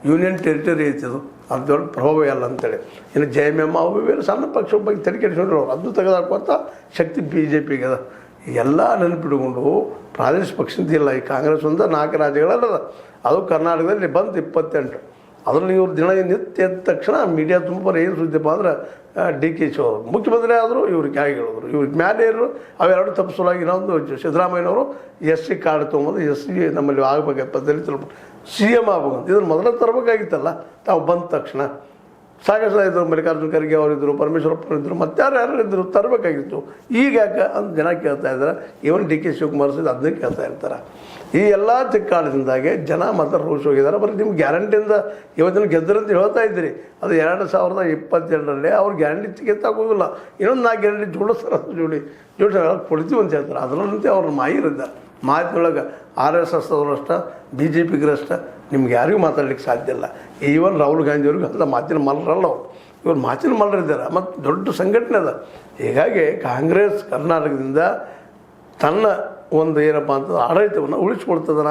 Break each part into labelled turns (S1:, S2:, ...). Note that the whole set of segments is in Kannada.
S1: ಯೂನಿಯನ್ ಟೆರಿಟರಿ ಐತಿದು ಅದು ದೊಡ್ಡ ಪ್ರಭಾವ ಅಲ್ಲ ಅಂತೇಳಿ. ಇನ್ನು JMM ಅವು ಇವೆಲ್ಲ ಸಣ್ಣ ಪಕ್ಷ ಬಗ್ಗೆ ತಲೆ ಕೆಡಿಸ್ಕೊಂಡ್ರು ಅವ್ರು ಅದನ್ನು ತೆಗೆದಾಕುವಂಥ ಶಕ್ತಿ BJPಗೆ ಅದ. ಎಲ್ಲ ನೆನಪಿಟ್ಕೊಂಡು ಪ್ರಾದೇಶಿಕ ಪಕ್ಷದ ಇಲ್ಲ. ಈ ಕಾಂಗ್ರೆಸ್ ಒಂದು 4 ರಾಜ್ಯಗಳಲ್ಲದ, ಅದು ಕರ್ನಾಟಕದಲ್ಲಿ ಬಂದು 28. ಅದರಲ್ಲಿ ಇವ್ರು ದಿನ ನಿತ್ಯ ಎದ್ದ ತಕ್ಷಣ ಮೀಡಿಯಾ ತುಂಬ ಏನು ಸುದ್ದಿಪ್ಪ ಅಂದ್ರೆ DK ಅವರು ಮುಖ್ಯಮಂತ್ರಿ ಆದರು, ಇವ್ರಿಗೆ ಹೇಗೆ ಹೇಳಿದ್ರು, ಇವ್ರಿಗೆ ಮ್ಯಾಲೆ ಇರು ಅವೆರಡು ತಪ್ಪಿಸಲಾಗಿ ಇನ್ನೊಂದು ಸಿದ್ದರಾಮಯ್ಯನವರು SC ಕಾರ್ಡ್ ತೊಗೊಂಬಂದು SC ನಮ್ಮಲ್ಲಿ ಆಗಬೇಕಪ್ಪ ದಲಿತರು CM ಆಗ್ಬೇಕಂತ ಇದನ್ನು ಮೊದಲೇ ತರಬೇಕಾಗಿತ್ತಲ್ಲ. ತಾವು ಬಂದ ತಕ್ಷಣ ಸಾಕಷ್ಟು ಇದ್ದರು, ಮಲ್ಲಿಕಾರ್ಜುನ ಖರ್ಗೆ ಅವರಿದ್ದರು, ಪರಮೇಶ್ವರಪ್ಪರು ಇದ್ದರು, ಯಾರು ಇದ್ದರು, ತರಬೇಕಾಗಿತ್ತು. ಈಗ ಯಾಕೆ ಅಂತ ಜನ ಕೇಳ್ತಾ ಇದ್ದಾರೆ. ಇವನ್ DK ಶಿವಕುಮಾರ್ ಸಹಿತ ಅದನ್ನೇ ಕೇಳ್ತಾ ಇರ್ತಾರೆ. ಈ ಎಲ್ಲ ತಿಕ್ಕಾಟದಿಂದಾಗೆ ಜನ ಮಾತ್ರ ರೋಷ್ ಹೋಗಿದ್ದಾರೆ. ಬರೀ ನಿಮ್ಗೆ ಗ್ಯಾರಂಟಿಯಿಂದ ಇವತ್ತಿನ ಗೆದ್ದರಂತ ಹೇಳ್ತಾ ಇದ್ದೀರಿ, ಅದು 2022ರಲ್ಲಿ ಅವ್ರು ಗ್ಯಾರಂಟಿ ಗೆತ್ತಾಗೋದಿಲ್ಲ. ಇನ್ನೊಂದು 4 ಗ್ಯಾರಂಟಿ ಜೋಡಿಸ್ತಾರೆ, ಜೋಡಿಸ್ತಾರೆ ಕೊಡ್ತೀವಿ ಅಂತ ಹೇಳ್ತಾರೆ. ಅದರಂತೆ ಅವ್ರ ಮಾಹಿರಿದ್ದಾರೆ. ಮಾತಿನೊಳಗೆ RSS ಅವರಷ್ಟ BJPಗರಷ್ಟ ನಿಮ್ಗೆ ಯಾರಿಗೂ ಮಾತಾಡ್ಲಿಕ್ಕೆ ಸಾಧ್ಯ ಇಲ್ಲ. ಈವನ್ ರಾಹುಲ್ ಗಾಂಧಿಯವ್ರಿಗೆ ಅಂತ ಮಾತಿನ ಮಲ್ಲರಲ್ಲ ಅವರು, ಇವ್ರು ಮಾತಿನ ಮಲ್ಲರಿದ್ದಾರೆ. ಮತ್ತು ದೊಡ್ಡ ಸಂಘಟನೆ ಅದ. ಹೀಗಾಗಿ ಕಾಂಗ್ರೆಸ್ ಕರ್ನಾಟಕದಿಂದ ತನ್ನ ಒಂದು ಏನಪ್ಪ ಅಂತ ಆಡಳಿತವನ್ನು ಉಳಿಸ್ಕೊಳ್ತದನ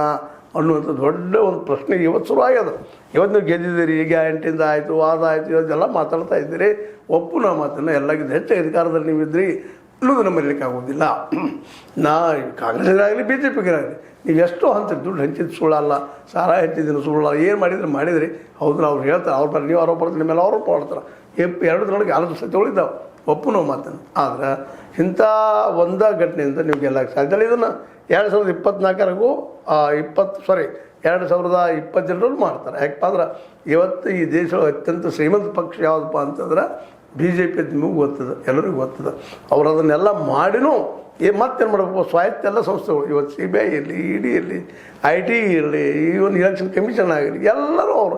S1: ಅನ್ನುವಂಥ ದೊಡ್ಡ ಒಂದು ಪ್ರಶ್ನೆ ಇವತ್ತು ಶುರು ಆಗ್ಯದ. ಇವತ್ತು ನೀವು ಗೆದ್ದಿದ್ದೀರಿ, ಗ್ಯಾರಂಟಿಯಿಂದ ಆಯಿತು, ಅದಾಯಿತು, ಇವತ್ತೆಲ್ಲ ಮಾತಾಡ್ತಾ ಇದ್ದೀರಿ. ಒಪ್ಪು ನಾ ಮಾತನ್ನು ಎಲ್ಲಕ್ಕಿಂತ ಹೆಚ್ಚು ಅಧಿಕಾರದಲ್ಲಿ ನೀವಿದ್ರಿ ಅನ್ನೋದು ನಮ್ಮ ಇರಲಿಕ್ಕೆ ಆಗೋದಿಲ್ಲ. ಕಾಂಗ್ರೆಸ್ಗಾಗಲಿ BJPಗಾಗಲಿ ನೀವು ಎಷ್ಟೋ ಹಂಚಿದ್ದು ದುಡ್ಡು ಹಂಚಿದ್ದು ಸುಳ್ಳಲ್ಲ, ಸಾರ ಹಂಚಿದ್ದೀನಿ ಸುಳ್ಳಲ್ಲ, ಏನು ಮಾಡಿದ್ರಿ ಹೌದು ಅವ್ರು ಹೇಳ್ತಾರೆ. ಅವ್ರ ನೀವು ಆರೋಪ ಮಾಡ್ತಾರೆ, ನಿಮ್ಮೆಲ್ಲ ಆರೋಪ ಮಾಡ್ತಾರೆ. 2 ದಿನೊಳಗೆ 4 ಸತಿ ಉಳಿದಾವೆ, ಒಪ್ಪು ನಾವು ಮಾತನ್ನು. ಆದ್ರೆ ಇಂಥ ಒಂದೇ ಘಟನೆಯಿಂದ ನೀವು ಗೆಲ್ಲಕ್ಕೆ ಸಾಧ್ಯ ಇಲ್ಲ. ಇದನ್ನು 2024ವರೆಗೂ 2022ರಲ್ಲಿ ಮಾಡ್ತಾರೆ. ಯಾಕಪ್ಪ ಅಂದ್ರೆ ಇವತ್ತು ಈ ದೇಶದ ಅತ್ಯಂತ ಶ್ರೀಮಂತ ಪಕ್ಷ ಯಾವುದಪ್ಪ ಅಂತಂದ್ರೆ BJP ಅಂತ ನಿಮಗೂ ಗೊತ್ತದ, ಎಲ್ಲರಿಗೂ ಗೊತ್ತದ. ಅವ್ರು ಅದನ್ನೆಲ್ಲ ಮಾಡಿನೂ ಮತ್ತೇನು ಮಾಡಬೇಕು, ಸ್ವಾಯತ್ತ ಎಲ್ಲ ಸಂಸ್ಥೆಗಳು ಇವತ್ತು CBI ಇರಲಿ, ED ಇರಲಿ, IT ಇರಲಿ, ಇವನ್ ಎಲೆಕ್ಷನ್ ಕಮಿಷನ್ ಆಗಲಿ, ಎಲ್ಲರೂ ಅವರು